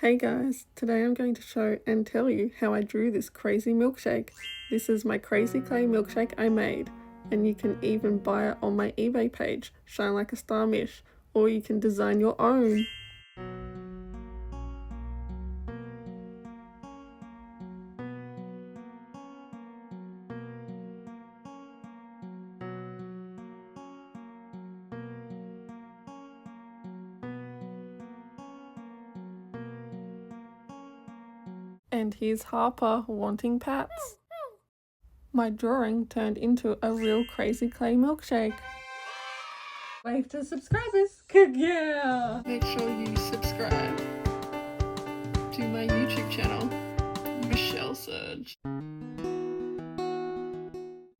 Hey guys, today I'm going to show and tell you how I drew this crazy milkshake. This is my crazy clay milkshake I made, and you can even buy it on my eBay page, Shine Like a Star Mish, or you can design your own. And here's Harper wanting pats. My drawing turned into a real crazy clay milkshake. Wave to subscribers! Yeah! Make sure you subscribe to my YouTube channel, Michelle Surge.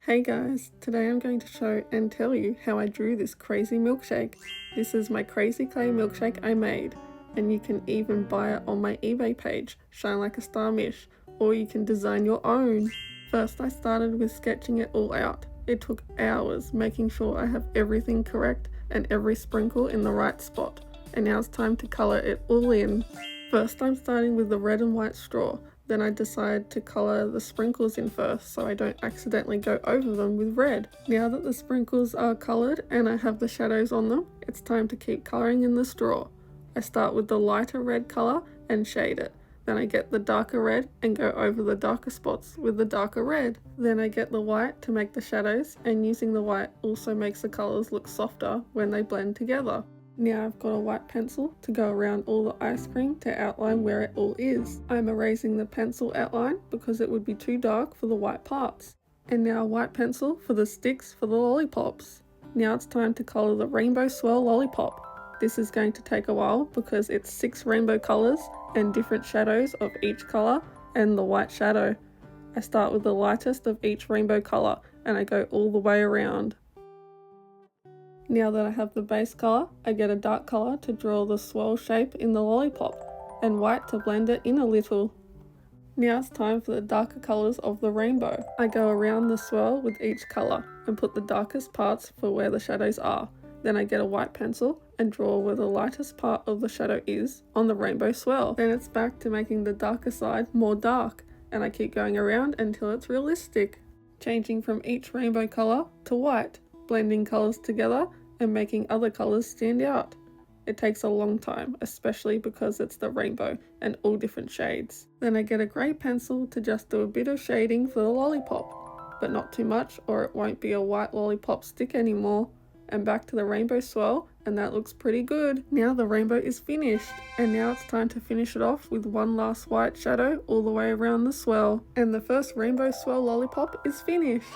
Hey guys, today I'm going to show and tell you how I drew this crazy milkshake. This is my crazy clay milkshake I made, and you can even buy it on my eBay page, Shine Like a Star Mish, or you can design your own. First I started with sketching it all out. It took hours making sure I have everything correct and every sprinkle in the right spot, and now it's time to colour it all in. First I'm starting with the red and white straw. Then I decide to colour the sprinkles in first so I don't accidentally go over them with red. Now that the sprinkles are coloured and I have the shadows on them, it's time to keep colouring in the straw. I start with the lighter red colour and shade it. Then I get the darker red and go over the darker spots with the darker red. Then I get the white to make the shadows, and using the white also makes the colours look softer when they blend together. Now I've got a white pencil to go around all the ice cream to outline where it all is. I'm erasing the pencil outline because it would be too dark for the white parts. And now a white pencil for the sticks for the lollipops. Now it's time to colour the rainbow swirl lollipop. This is going to take a while because it's 6 rainbow colours and different shadows of each colour and the white shadow. I start with the lightest of each rainbow colour and I go all the way around. Now that I have the base colour, I get a dark colour to draw the swirl shape in the lollipop, and white to blend it in a little. Now it's time for the darker colours of the rainbow. I go around the swirl with each colour and put the darkest parts for where the shadows are. Then I get a white pencil and draw where the lightest part of the shadow is on the rainbow swirl. Then it's back to making the darker side more dark, and I keep going around until it's realistic. Changing from each rainbow colour to white, blending colours together and making other colours stand out. It takes a long time, especially because it's the rainbow and all different shades. Then I get a grey pencil to just do a bit of shading for the lollipop, but not too much or it won't be a white lollipop stick anymore. And back to the rainbow swirl, and that looks pretty good. Now the rainbow is finished, and now it's time to finish it off with one last white shadow all the way around the swirl. And the first rainbow swirl lollipop is finished.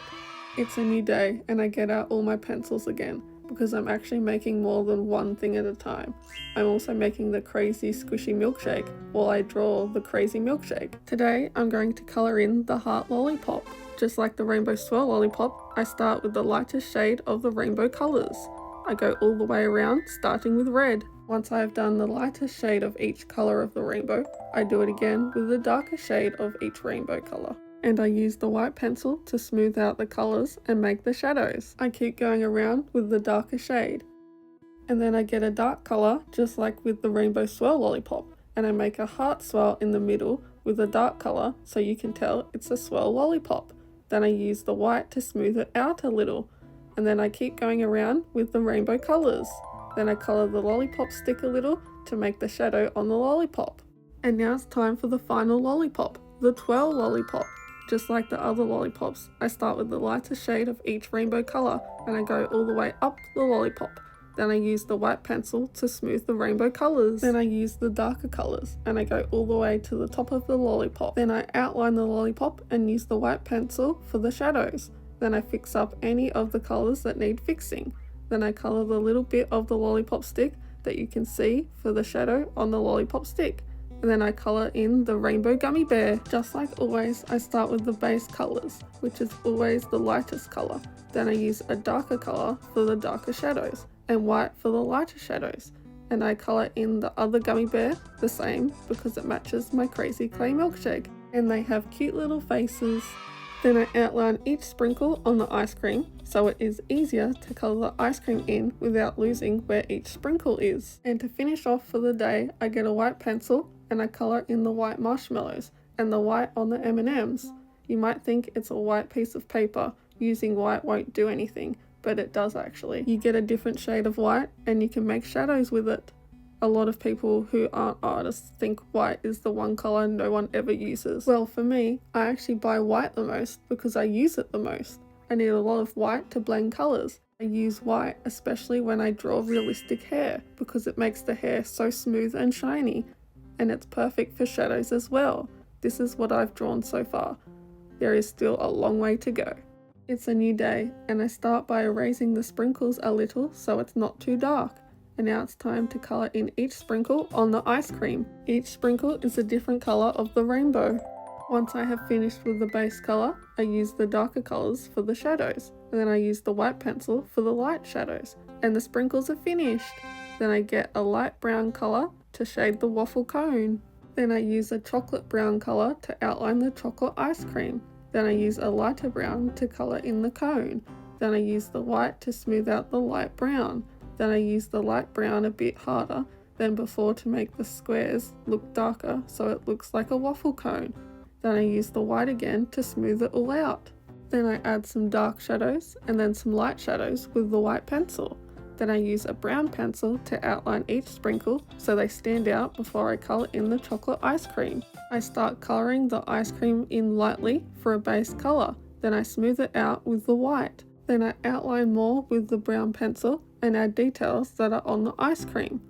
It's a new day, and I get out all my pencils again, because I'm actually making more than one thing at a time. I'm also making the crazy squishy milkshake while I draw the crazy milkshake. Today I'm going to colour in the heart lollipop. Just like the rainbow swirl lollipop, I start with the lightest shade of the rainbow colours. I go all the way around, starting with red. Once I have done the lightest shade of each colour of the rainbow, I do it again with the darker shade of each rainbow colour. And I use the white pencil to smooth out the colours and make the shadows. I keep going around with the darker shade. And then I get a dark colour, just like with the rainbow swirl lollipop, and I make a heart swirl in the middle with a dark colour so you can tell it's a swirl lollipop. Then I use the white to smooth it out a little, and then I keep going around with the rainbow colours. Then I colour the lollipop stick a little to make the shadow on the lollipop. And now it's time for the final lollipop, the twirl lollipop. Just like the other lollipops, I start with the lightest shade of each rainbow colour and I go all the way up the lollipop. Then I use the white pencil to smooth the rainbow colours. Then I use the darker colours and I go all the way to the top of the lollipop. Then I outline the lollipop and use the white pencil for the shadows. Then I fix up any of the colours that need fixing. Then I colour the little bit of the lollipop stick that you can see for the shadow on the lollipop stick. And then I colour in the rainbow gummy bear. Just like always, I start with the base colours, which is always the lightest colour. Then I use a darker colour for the darker shadows and white for the lighter shadows. And I colour in the other gummy bear the same because it matches my crazy clay milkshake. And they have cute little faces. Then I outline each sprinkle on the ice cream so it is easier to colour the ice cream in without losing where each sprinkle is. And to finish off for the day, I get a white pencil and I color in the white marshmallows and the white on the M&Ms. You might think it's a white piece of paper, using white won't do anything, but it does actually. You get a different shade of white and you can make shadows with it. A lot of people who aren't artists think white is the one color no one ever uses. Well, for me, I actually buy white the most because I use it the most. I need a lot of white to blend colors. I use white especially when I draw realistic hair because it makes the hair so smooth and shiny, and it's perfect for shadows as well. This is what I've drawn so far. There is still a long way to go. It's a new day and I start by erasing the sprinkles a little so it's not too dark. And now it's time to colour in each sprinkle on the ice cream. Each sprinkle is a different colour of the rainbow. Once I have finished with the base colour, I use the darker colours for the shadows, and then I use the white pencil for the light shadows, and the sprinkles are finished. Then I get a light brown colour to shade the waffle cone. Then I use a chocolate brown colour to outline the chocolate ice cream. Then I use a lighter brown to colour in the cone. Then I use the white to smooth out the light brown. Then I use the light brown a bit harder than before to make the squares look darker so it looks like a waffle cone. Then I use the white again to smooth it all out. Then I add some dark shadows and then some light shadows with the white pencil. Then I use a brown pencil to outline each sprinkle so they stand out before I colour in the chocolate ice cream. I start colouring the ice cream in lightly for a base colour. Then I smooth it out with the white. Then I outline more with the brown pencil and add details that are on the ice cream.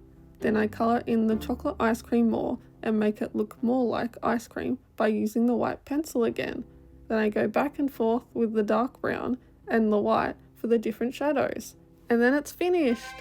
Then I colour in the chocolate ice cream more and make it look more like ice cream by using the white pencil again. Then I go back and forth with the dark brown and the white for the different shadows. And then it's finished!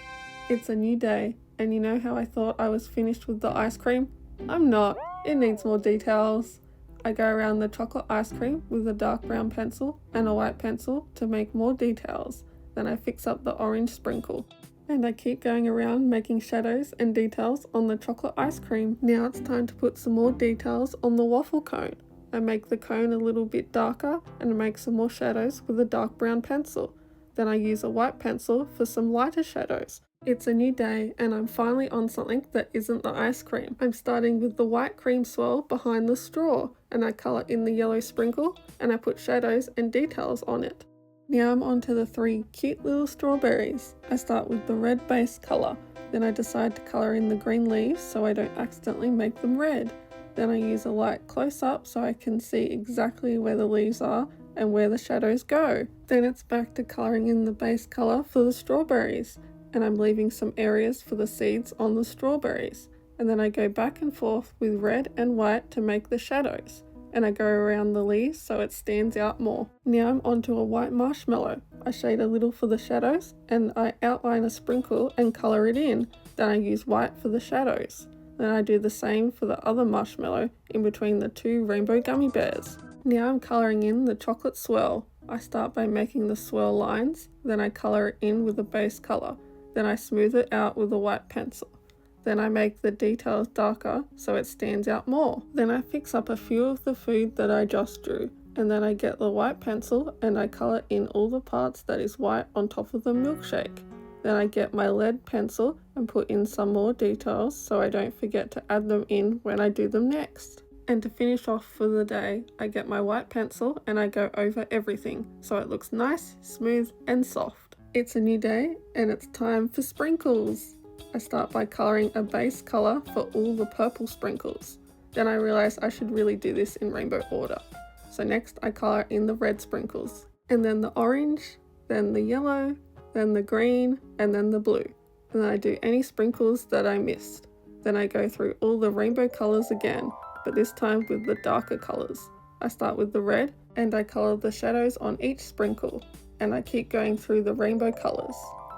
It's a new day, and you know how I thought I was finished with the ice cream? I'm not. It needs more details. I go around the chocolate ice cream with a dark brown pencil and a white pencil to make more details. Then I fix up the orange sprinkle. And I keep going around making shadows and details on the chocolate ice cream. Now it's time to put some more details on the waffle cone. I make the cone a little bit darker and make some more shadows with a dark brown pencil. Then I use a white pencil for some lighter shadows. It's a new day and I'm finally on something that isn't the ice cream. I'm starting with the white cream swirl behind the straw, and I colour in the yellow sprinkle and I put shadows and details on it. Now I'm on to the 3 cute little strawberries. I start with the red base colour, then I decide to colour in the green leaves so I don't accidentally make them red. Then I use a light close up so I can see exactly where the leaves are and where the shadows go. Then it's back to colouring in the base colour for the strawberries, and I'm leaving some areas for the seeds on the strawberries. And then I go back and forth with red and white to make the shadows, and I go around the leaves so it stands out more. Now I'm onto a white marshmallow. I shade a little for the shadows and I outline a sprinkle and colour it in. Then I use white for the shadows. Then I do the same for the other marshmallow in between the 2 rainbow gummy bears. Now I'm colouring in the chocolate swirl. I start by making the swirl lines, then I colour it in with a base colour. Then I smooth it out with a white pencil. Then I make the details darker so it stands out more. Then I fix up a few of the food that I just drew, and then I get the white pencil and I colour in all the parts that is white on top of the milkshake. Then I get my lead pencil and put in some more details so I don't forget to add them in when I do them next. And to finish off for the day, I get my white pencil and I go over everything so it looks nice, smooth and soft. It's a new day and it's time for sprinkles. I start by colouring a base colour for all the purple sprinkles. Then I realise I should really do this in rainbow order. So next I colour in the red sprinkles, and then the orange, then the yellow, then the green, and then the blue. And then I do any sprinkles that I missed. Then I go through all the rainbow colours again, but this time with the darker colours. I start with the red and I colour the shadows on each sprinkle, and I keep going through the rainbow colours.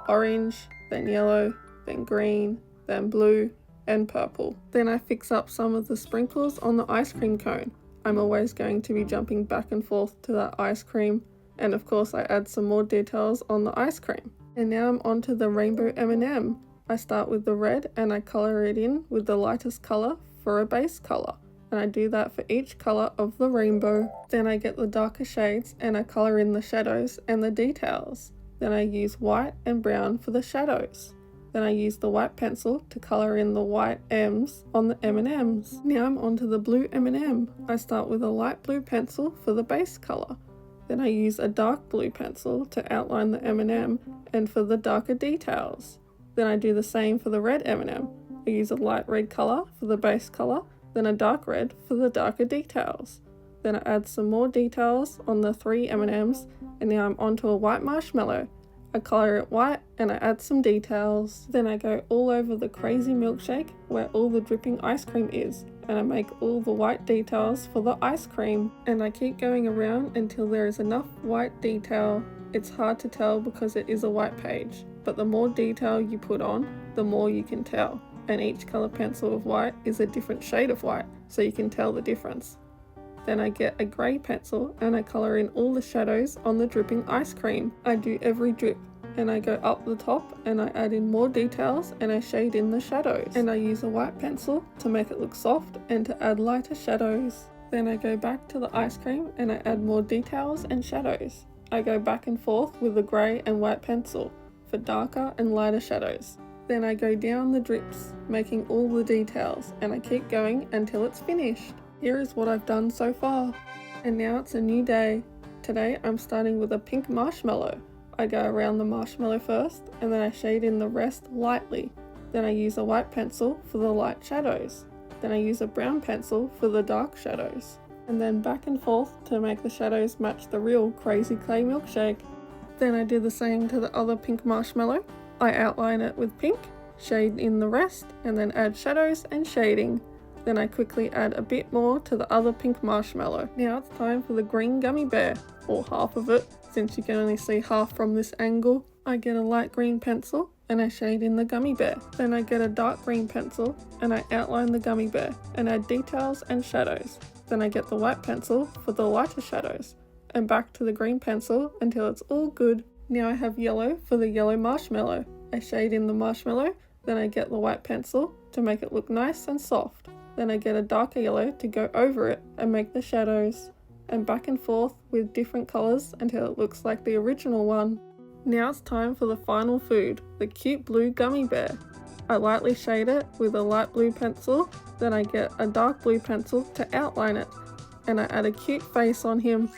Orange, then yellow, then green, then blue, and purple. Then I fix up some of the sprinkles on the ice cream cone. I'm always going to be jumping back and forth to that ice cream, and of course I add some more details on the ice cream. And now I'm onto the rainbow M&M. I start with the red and I colour it in with the lightest colour for a base colour, and I do that for each colour of the rainbow. Then I get the darker shades and I colour in the shadows and the details. Then I use white and brown for the shadows. Then I use the white pencil to colour in the white M's on the M&M's. Now I'm onto the blue M&M. I start with a light blue pencil for the base colour. Then I use a dark blue pencil to outline the M&M and for the darker details. Then I do the same for the red M&M. I use a light red colour for the base colour, then a dark red for the darker details. Then I add some more details on the 3 M&Ms, and now I'm onto a white marshmallow. I colour it white and I add some details. Then I go all over the crazy milkshake where all the dripping ice cream is, and I make all the white details for the ice cream. And I keep going around until there is enough white detail. It's hard to tell because it is a white page, but the more detail you put on, the more you can tell. And each colour pencil of white is a different shade of white, so you can tell the difference. Then I get a grey pencil and I colour in all the shadows on the dripping ice cream. I do every drip and I go up the top and I add in more details and I shade in the shadows. And I use a white pencil to make it look soft and to add lighter shadows. Then I go back to the ice cream and I add more details and shadows. I go back and forth with the grey and white pencil for darker and lighter shadows. Then I go down the drips, making all the details, and I keep going until it's finished. Here is what I've done so far. And now it's a new day. Today I'm starting with a pink marshmallow. I go around the marshmallow first, and then I shade in the rest lightly. Then I use a white pencil for the light shadows. Then I use a brown pencil for the dark shadows. And then back and forth to make the shadows match the real crazy clay milkshake. Then I do the same to the other pink marshmallow. I outline it with pink, shade in the rest, and then add shadows and shading. Then I quickly add a bit more to the other pink marshmallow. Now it's time for the green gummy bear, or half of it, since you can only see half from this angle. I get a light green pencil and I shade in the gummy bear. Then I get a dark green pencil and I outline the gummy bear and add details and shadows. Then I get the white pencil for the lighter shadows and back to the green pencil until it's all good. Now I have yellow for the yellow marshmallow. I shade in the marshmallow, then I get the white pencil to make it look nice and soft. Then I get a darker yellow to go over it and make the shadows, and back and forth with different colours until it looks like the original one. Now it's time for the final food, the cute blue gummy bear. I lightly shade it with a light blue pencil, then I get a dark blue pencil to outline it, and I add a cute face on him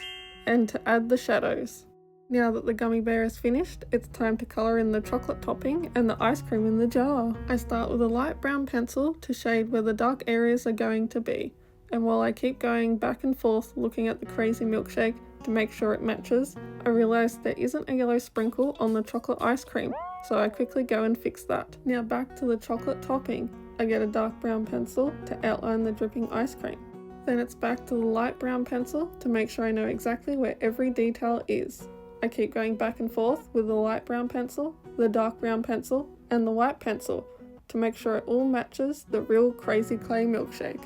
and to add the shadows. Now that the gummy bear is finished, it's time to colour in the chocolate topping and the ice cream in the jar. I start with a light brown pencil to shade where the dark areas are going to be. And while I keep going back and forth looking at the crazy milkshake to make sure it matches, I realise there isn't a yellow sprinkle on the chocolate ice cream, so I quickly go and fix that. Now back to the chocolate topping. I get a dark brown pencil to outline the dripping ice cream. Then it's back to the light brown pencil to make sure I know exactly where every detail is. I keep going back and forth with the light brown pencil, the dark brown pencil, and the white pencil to make sure it all matches the real crazy clay milkshake.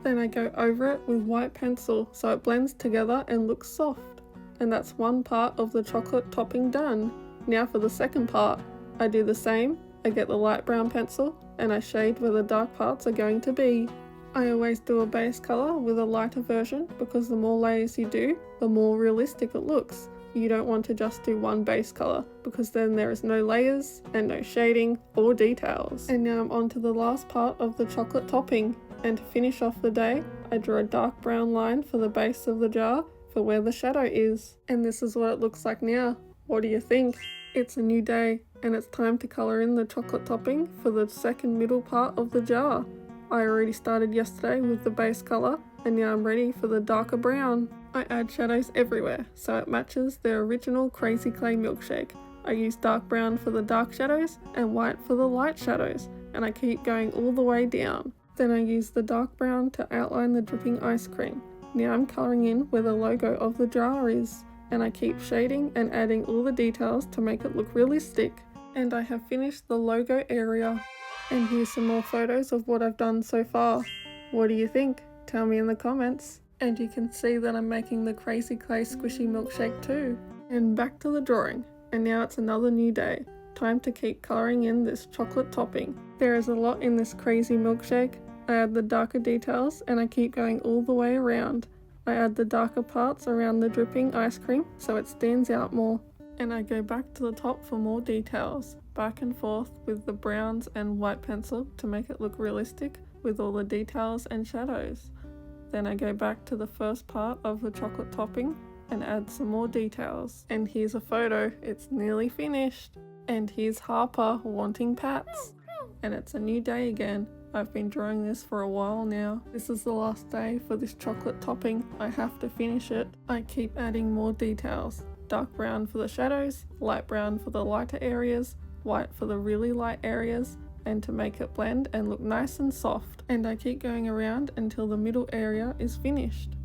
Then I go over it with white pencil so it blends together and looks soft. And that's one part of the chocolate topping done. Now for the second part, I do the same. I get the light brown pencil and I shade where the dark parts are going to be. I always do a base colour with a lighter version because the more layers you do, the more realistic it looks. You don't want to just do one base colour because then there is no layers and no shading or details. And now I'm on to the last part of the chocolate topping. And to finish off the day, I draw a dark brown line for the base of the jar for where the shadow is. And this is what it looks like now. What do you think? It's a new day and it's time to colour in the chocolate topping for the second middle part of the jar. I already started yesterday with the base colour and now I'm ready for the darker brown. I add shadows everywhere so it matches the original crazy clay milkshake. I use dark brown for the dark shadows and white for the light shadows, and I keep going all the way down. Then I use the dark brown to outline the dripping ice cream. Now I'm colouring in where the logo of the jar is, and I keep shading and adding all the details to make it look realistic. And I have finished the logo area. And here's some more photos of what I've done so far. What do you think? Tell me in the comments. And you can see that I'm making the crazy clay squishy milkshake too. And back to the drawing. And now it's another new day. Time to keep colouring in this chocolate topping. There is a lot in this crazy milkshake. I add the darker details and I keep going all the way around. I add the darker parts around the dripping ice cream so it stands out more. And I go back to the top for more details. back and forth with the browns and white pencil to make it look realistic with all the details and shadows. Then I go back to the first part of the chocolate topping and add some more details. And here's a photo, it's nearly finished. And here's Harper wanting pats. And it's a new day again. I've been drawing this for a while now. This is the last day for this chocolate topping. I have to finish it. I keep adding more details. Dark brown for the shadows, light brown for the lighter areas, white for the really light areas, and to make it blend and look nice and soft. And I keep going around until the middle area is finished.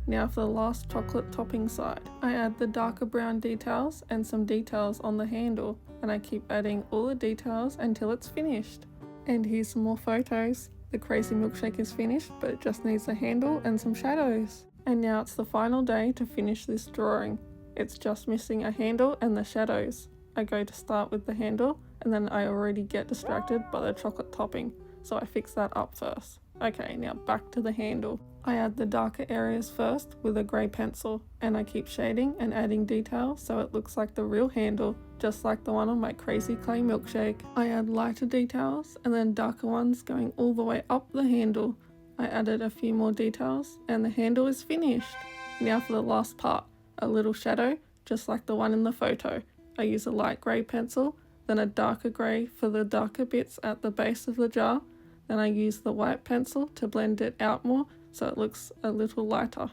Now for the last chocolate topping side. I add the darker brown details and some details on the handle, and I keep adding all the details until it's finished. And here's some more photos. The crazy milkshake is finished, but it just needs a handle and some shadows. And now it's the final day to finish this drawing. It's just missing a handle and the shadows. I go to start with the handle, and then I already get distracted by the chocolate topping, so I fix that up first. Okay, now back to the handle. I add the darker areas first with a grey pencil, and I keep shading and adding detail so it looks like the real handle, just like the one on my crazy clay milkshake. I add lighter details and then darker ones going all the way up the handle. I added a few more details and the handle is finished. Now for the last part, a little shadow, just like the one in the photo. I use a light grey pencil, then a darker grey for the darker bits at the base of the jar. Then I use the white pencil to blend it out more so it looks a little lighter.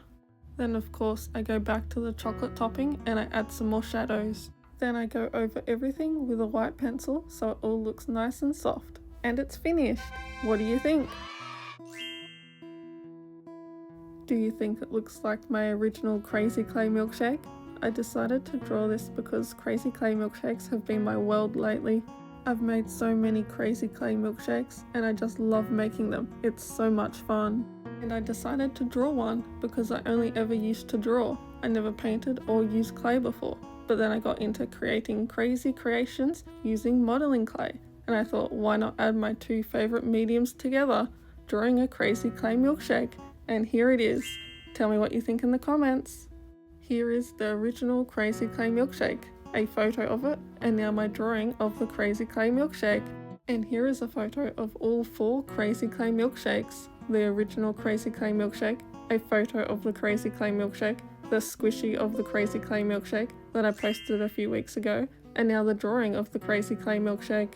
Then of course I go back to the chocolate topping and I add some more shadows. Then I go over everything with a white pencil so it all looks nice and soft. And it's finished! What do you think? Do you think it looks like my original crazy clay milkshake? I decided to draw this because crazy clay milkshakes have been my world lately. I've made so many crazy clay milkshakes and I just love making them. It's so much fun. And I decided to draw one because I only ever used to draw. I never painted or used clay before. But then I got into creating crazy creations using modeling clay. And I thought, why not add my two favorite mediums together, drawing a crazy clay milkshake? And here it is. Tell me what you think in the comments. Here is the original crazy clay milkshake, a photo of it, and now my drawing of the crazy clay milkshake. And here is a photo of all 4 crazy clay milkshakes. The original crazy clay milkshake, a photo of the crazy clay milkshake, the squishy of the crazy clay milkshake that I posted a few weeks ago, and now the drawing of the crazy clay milkshake.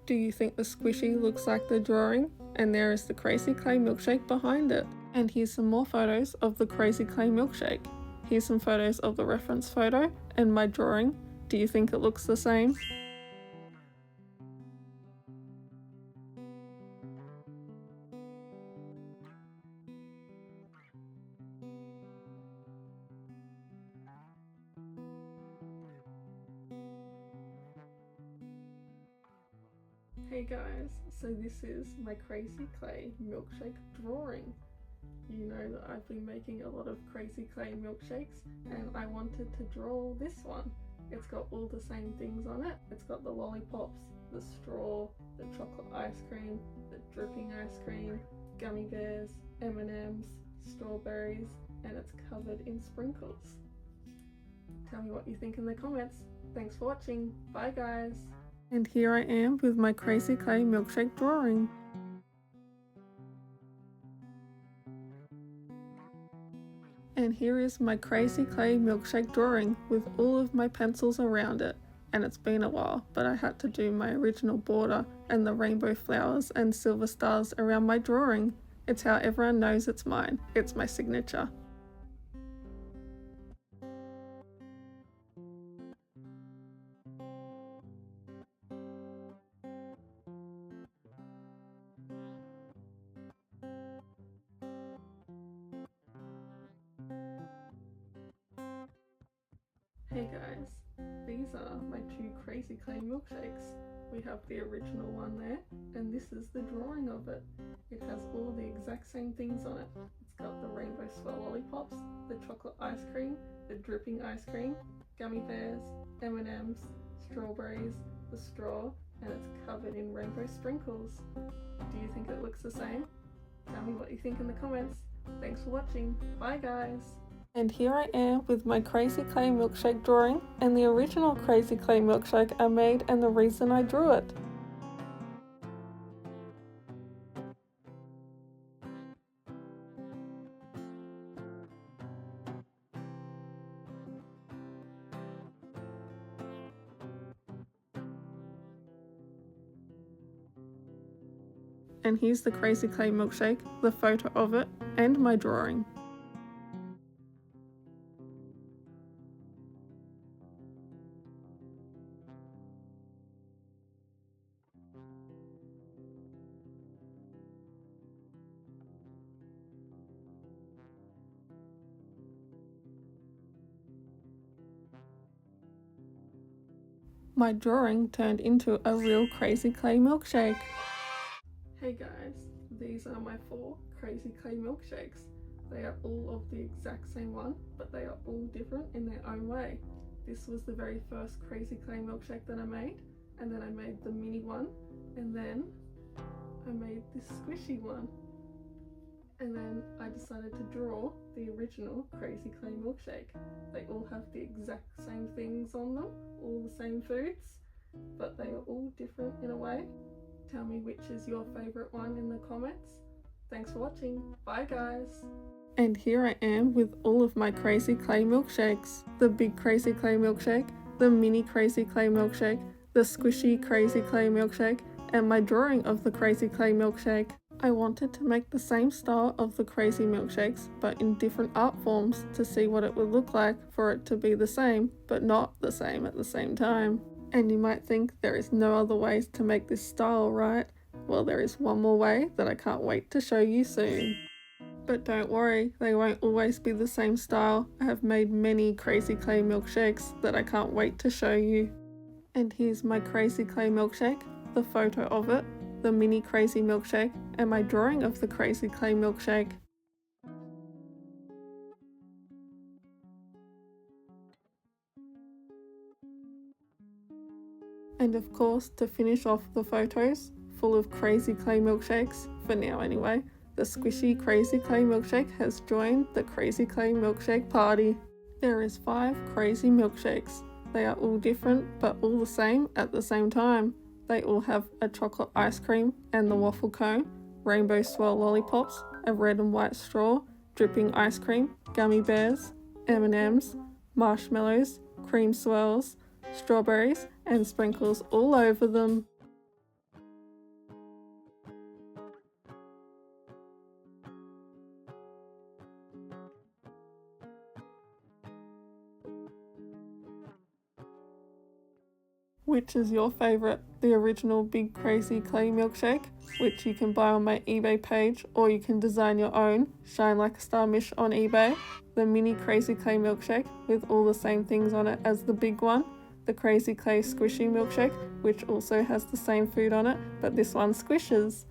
Do you think the squishy looks like the drawing? And there is the crazy clay milkshake behind it. And here's some more photos of the crazy clay milkshake. Here's some photos of the reference photo and my drawing. Do you think it looks the same? Hey guys, so this is my crazy clay milkshake drawing. You know that I've been making a lot of crazy clay milkshakes and I wanted to draw this one. It's got all the same things on it. It's got the lollipops, the straw, the chocolate ice cream, the dripping ice cream, gummy bears, M&Ms, strawberries, and it's covered in sprinkles. Tell me what you think in the comments. Thanks for watching. Bye guys. And here I am with my crazy clay milkshake drawing. And here is my crazy clay milkshake drawing with all of my pencils around it. And it's been a while, but I had to do my original border and the rainbow flowers and silver stars around my drawing. It's how everyone knows it's mine. It's my signature. Hey guys, these are my 2 crazy clay milkshakes. We have the original one there, and this is the drawing of it. It has all the exact same things on it. It's got the rainbow swirl lollipops, the chocolate ice cream, the dripping ice cream, gummy bears, M&Ms, strawberries, the straw, and it's covered in rainbow sprinkles. Do you think it looks the same? Tell me what you think in the comments. Thanks for watching. Bye guys! And here I am with my Crazy Clay Milkshake drawing and the original Crazy Clay Milkshake I made and the reason I drew it. And here's the Crazy Clay Milkshake, the photo of it, and my drawing. My drawing turned into a real Crazy Clay Milkshake. Hey guys, these are my 4 Crazy Clay Milkshakes. They are all of the exact same one, but they are all different in their own way. This was the very first Crazy Clay Milkshake that I made, and then I made the mini one, and then I made this squishy one. And then I decided to draw the original Crazy Clay Milkshake. They all have the exact same things on them, all the same foods, but they are all different in a way. Tell me which is your favourite one in the comments. Thanks for watching. Bye guys. And here I am with all of my Crazy Clay Milkshakes. The big Crazy Clay Milkshake, the mini Crazy Clay Milkshake, the squishy Crazy Clay Milkshake, and my drawing of the Crazy Clay Milkshake. I wanted to make the same style of the Crazy Milkshakes, but in different art forms to see what it would look like for it to be the same, but not the same at the same time. And you might think there is no other ways to make this style, right? Well, there is one more way that I can't wait to show you soon. But don't worry, they won't always be the same style. I have made many Crazy Clay Milkshakes that I can't wait to show you. And here's my Crazy Clay Milkshake, the photo of it, the mini Crazy Milkshake, and my drawing of the Crazy Clay Milkshake. And of course, to finish off the photos, full of Crazy Clay Milkshakes, for now anyway, the squishy Crazy Clay Milkshake has joined the Crazy Clay Milkshake party. There is 5 Crazy Milkshakes. They are all different, but all the same at the same time. They all have a chocolate ice cream and the waffle cone, rainbow swirl lollipops, a red and white straw, dripping ice cream, gummy bears, M&Ms, marshmallows, cream swirls, strawberries, and sprinkles all over them. Which is your favourite? The original big Crazy Clay Milkshake, which you can buy on my eBay page, or you can design your own, Shine Like a Star Mish on eBay. The mini Crazy Clay Milkshake with all the same things on it as the big one. The Crazy Clay Squishy Milkshake, which also has the same food on it, but this one squishes.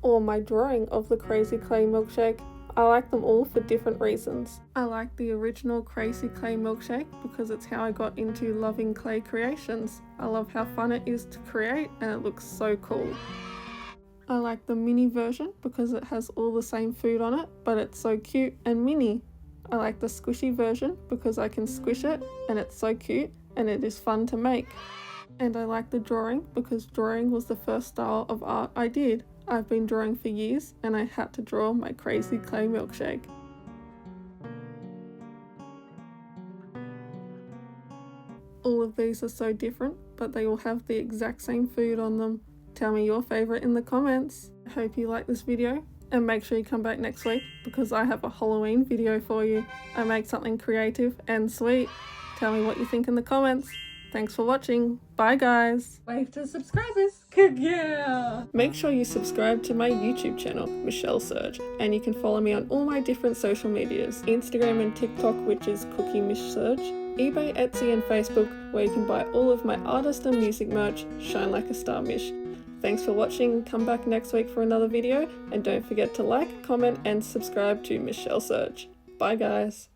Or my drawing of the Crazy Clay Milkshake. I like them all for different reasons. I like the original Crazy Clay Milkshake because it's how I got into loving clay creations. I love how fun it is to create and it looks so cool. I like the mini version because it has all the same food on it, but it's so cute and mini. I like the squishy version because I can squish it and it's so cute and it is fun to make. And I like the drawing because drawing was the first style of art I did. I've been drawing for years and I had to draw my Crazy Clay Milkshake. All of these are so different, but they all have the exact same food on them. Tell me your favourite in the comments. I hope you like this video and make sure you come back next week because I have a Halloween video for you. I make something creative and sweet. Tell me what you think in the comments. Thanks for watching. Bye guys. Wave to subscribers. Yeah. Make sure you subscribe to my YouTube channel, Michelle Surge, and you can follow me on all my different social medias, Instagram and TikTok, which is Cookie Mish Surge, eBay, Etsy and Facebook, where you can buy all of my artist and music merch, Shine Like a Star Mish. Thanks for watching. Come back next week for another video, and don't forget to like, comment and subscribe to Michelle Surge. Bye guys.